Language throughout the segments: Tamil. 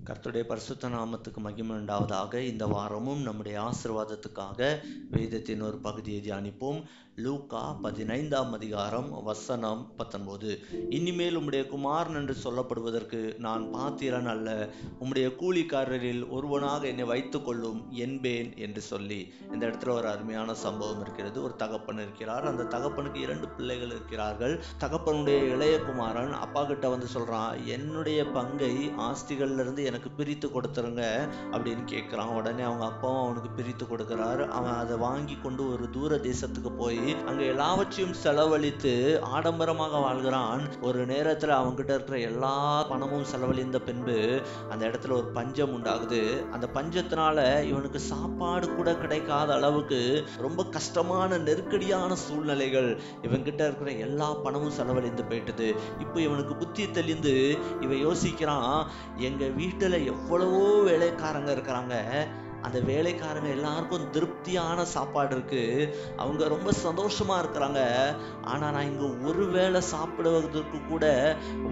கர்த்தருடைய பரிசுத்த நாமத்துக்கு மகிமை உண்டாவதாக. இந்த வாரமும் நம்முடைய ஆசீர்வாதத்துக்காக வேதத்தின் ஒரு பகுதியை தியானிப்போம். லூக்கா 15 வசனம் 19. இனிமேல் உம்முடைய குமாரன் என்று சொல்லப்படுவதற்கு நான் பாத்திரன் அல்ல, உம்முடைய கூலிக்காரரில் ஒருவனாக என்னை வைத்துக் கொள்ளும் என்பேன் என்று சொல்லி. இந்த இடத்துல ஒரு அருமையான சம்பவம் இருக்கிறது. ஒரு தகப்பன் இருக்கிறார். அந்த தகப்பனுக்கு 2 பிள்ளைகள் இருக்கிறார்கள். தகப்பனுடைய இளைய குமாரன் அப்பா கிட்ட வந்து சொல்றான், என்னுடைய பங்கை ஆஸ்திகள்ல இருந்து எனக்கு பிரித்து கொடுத்துருங்க அப்படின்னு கேட்கிறான். உடனே அவங்க அப்பாவும் அவனுக்கு பிரித்து கொடுக்கிறார். அவன் அதை வாங்கி கொண்டு ஒரு தூர தேசத்துக்கு போய் அங்க எல்லாவற்றையும் செலவழித்து ஆடம்பரமாக வாழ்கிறான். ஒரு நேரத்துல அவன்கிட்ட இருக்கிற எல்லா பணமும் செலவழிந்த பின்பு அந்த இடத்துல ஒரு பஞ்சம் உண்டாகுது. அந்த பஞ்சத்தினால இவனுக்கு சாப்பாடு கூட கிடைக்காத அளவுக்கு ரொம்ப கஷ்டமான நெருக்கடியான சூழ்நிலைகள். இவன்கிட்ட இருக்கிற எல்லா பணமும் செலவழிந்து போயிட்டது. இப்போ இவனுக்கு புத்தி தெளிந்து இவன் யோசிக்கிறான், எங்க வீட்டுல எவ்வளவோ வேலைக்காரங்க இருக்கிறாங்க, அந்த வேலைக்காரங்க எல்லாருக்கும் திருப்தியான சாப்பாடு இருக்கு, அவங்க ரொம்ப சந்தோஷமா இருக்கிறாங்க. ஆனா நான் இங்க ஒரு வேளை சாப்பிடுவதற்கு கூட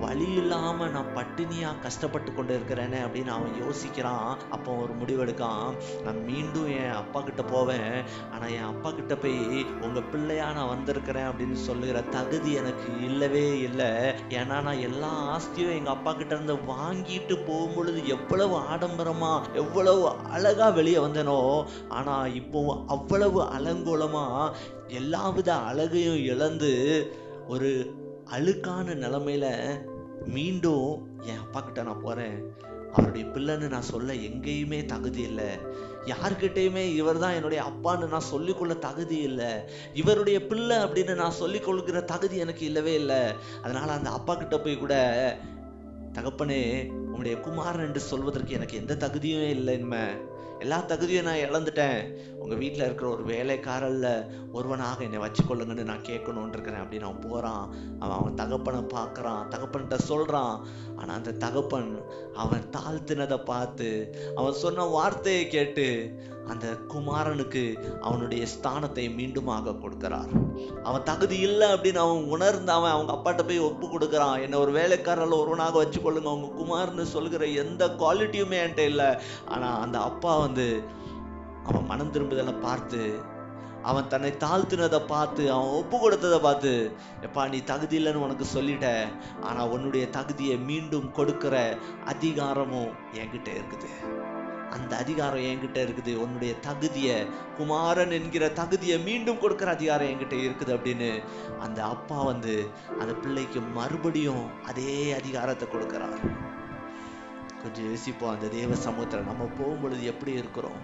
வழி இல்லாம நான் பட்டினியா கஷ்டப்பட்டு கொண்டு இருக்கிறேனே அப்படின்னு அவன் யோசிக்கிறான். அப்போ ஒரு முடிவெடுக்கான், நான் மீண்டும் என் அப்பா கிட்ட போவேன், ஆனா என் அப்பா கிட்ட போய் உங்க பிள்ளையா நான் வந்திருக்கிறேன் அப்படின்னு சொல்லுகிற தகுதி எனக்கு இல்லவே இல்லை. ஏன்னா நான் எல்லா ஆஸ்தியும் எங்க அப்பா கிட்ட இருந்து வாங்கிட்டு போகும் பொழுது எவ்வளவு ஆடம்பரமா எவ்வளவு அழகா வெளியே வந்தனோ, ஆனா இப்போ அவ்வளவு அலங்கோலமா எல்லாவித அழகையும் இழந்து ஒரு அழுக்கான நிலைமையில மீண்டும் என் அப்பா கிட்ட நான் போறேன். அவருடைய பிள்ளைன்னு நான் சொல்ல எங்கேயுமே தகுதி இல்லை, யார்கிட்டையுமே இவர் தான் என்னுடைய அப்பான்னு நான் சொல்லிக்கொள்ள தகுதி இல்லை, இவருடைய பிள்ளை அப்படின்னு நான் சொல்லிக் கொள்கிற தகுதி எனக்கு இல்லவே இல்லை. அதனால அந்த அப்பா கிட்ட போய் கூட, தகப்பனே உங்களுடைய குமாரன் என்று சொல்வதற்கு எனக்கு எந்த தகுதியும் இல்லை, இனிமே எல்லா தகுதியும் நான் இழந்துட்டேன், உங்க வீட்டுல இருக்கிற ஒரு வேலைக்காரல்ல ஒருவனாக என்னை வச்சுக்கொள்ளுங்கன்னு நான் கேட்கணும்னு இருக்கிறேன் அப்படின்னு அவன் போறான். அவன் தகப்பனை பார்க்கறான், தகப்பன்கிட்ட சொல்றான். ஆனா அந்த தகப்பன் அவன் தாழ்த்தினதை பார்த்து அவன் சொன்ன வார்த்தையை கேட்டு அந்த குமாரனுக்கு அவனுடைய ஸ்தானத்தை மீண்டுமாக கொடுக்கிறார். அவன் தகுதி இல்லை அப்படின்னு அவன் உணர்ந்து அவன் அவங்க அப்பாட்ட போய் ஒப்பு கொடுக்கிறான். என்ன ஒரு வேலைக்காரர்ல ஒருவனாக வச்சுக்கொள்ளுங்க, அவங்க குமார்னு சொல்கிற எந்த குவாலிட்டியுமே என்கிட்ட இல்லை. ஆனா அந்த அப்பா வந்து அவன் மனம் திரும்புதலை பார்த்து, அவன் தன்னை தாழ்த்தினதை பார்த்து, அவன் ஒப்பு கொடுத்ததை பார்த்து, எப்பா நீ தகுதி இல்லைன்னு உனக்கு சொல்லிட்ட, ஆனா உன்னுடைய தகுதியை மீண்டும் கொடுக்கிற அதிகாரமும் என்கிட்ட இருக்குது, அந்த அதிகாரம் என்கிட்ட இருக்குது, உன்னுடைய தகுதியை குமாரன் என்கிற தகுதியை மீண்டும் கொடுக்கிற அதிகாரம் என்கிட்ட இருக்குது அப்படின்னு அந்த அப்பா வந்து அந்த பிள்ளைக்கு மறுபடியும் அதே அதிகாரத்தை கொடுக்கிறார். கொஞ்சம் யோசிப்போம், அந்த தேவ சமூகத்துல நம்ம போகும்பொழுது எப்படி இருக்கிறோம்?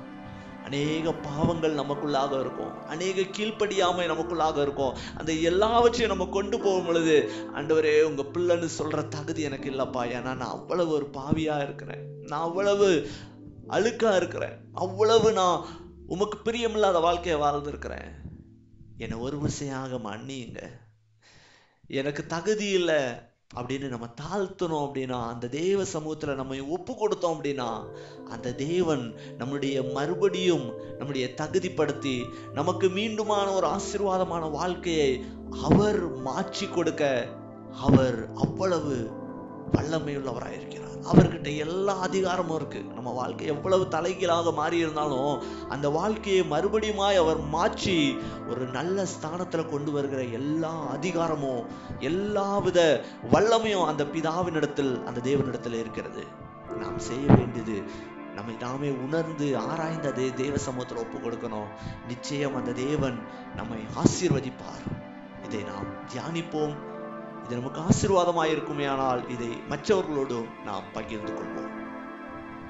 அநேக பாவங்கள் நமக்குள்ளாக இருக்கும், அநேக கீழ்ப்படியாமை நமக்குள்ளாக இருக்கும். அந்த எல்லாவற்றையும் நம்ம கொண்டு போகும் பொழுது, ஆண்டவரே உங்க பிள்ளைன்னு சொல்ற தகுதி எனக்கு இல்லப்பா, ஏன்னா நான் அவ்வளவு ஒரு பாவியா இருக்கிறேன், நான் அவ்வளவு அழுக்கா இருக்கிறேன், அவ்வளவு நான் உமக்கு பிரியமில்லாத வாழ்க்கையை வாழ்ந்திருக்கிறேன், என்னை ஒரு விசையாக மன்னியுங்க, எனக்கு தகுதி இல்லை அப்படின்னு நம்ம தாழ்த்தணும். அப்படின்னா அந்த தேவ சமூகத்துல நம்ம ஒப்பு கொடுத்தோம் அப்படின்னா அந்த தேவன் நம்முடைய மறுபடியும் நம்முடைய தகுதிப்படுத்தி நமக்கு மீண்டுமான ஒரு ஆசீர்வாதமான வாழ்க்கையை அவர் மாற்றி கொடுக்க அவர் அவ்வளவு வல்லமையுள்ளவராயிருக்கிறார். அவர்கிட்ட எல்லா அதிகாரமும் இருக்கு. நம்ம வாழ்க்கை எவ்வளவு தலைகீழாக மாறி இருந்தாலும் அந்த வாழ்க்கையை மறுபடியுமாய் அவர் மாற்றி ஒரு நல்ல ஸ்தானத்துல கொண்டு வருகிற எல்லா அதிகாரமும் எல்லாவித வல்லமையும் அந்த பிதாவினிடத்தில் அந்த தேவனிடத்தில் இருக்கிறது. நாம் செய்ய வேண்டியது நம்மை நாமே உணர்ந்து ஆராய்ந்து அதே தேவ சமூகத்தில் ஒப்பு கொடுக்கணும். நிச்சயம் அந்த தேவன் நம்மை ஆசீர்வதிப்பார். இதை நாம் தியானிப்போம். இது நமக்கு ஆசீர்வாதமாயிருக்குமே, ஆனால் இதை மற்றவர்களோடு நாம் பகிர்ந்து கொள்வோம்.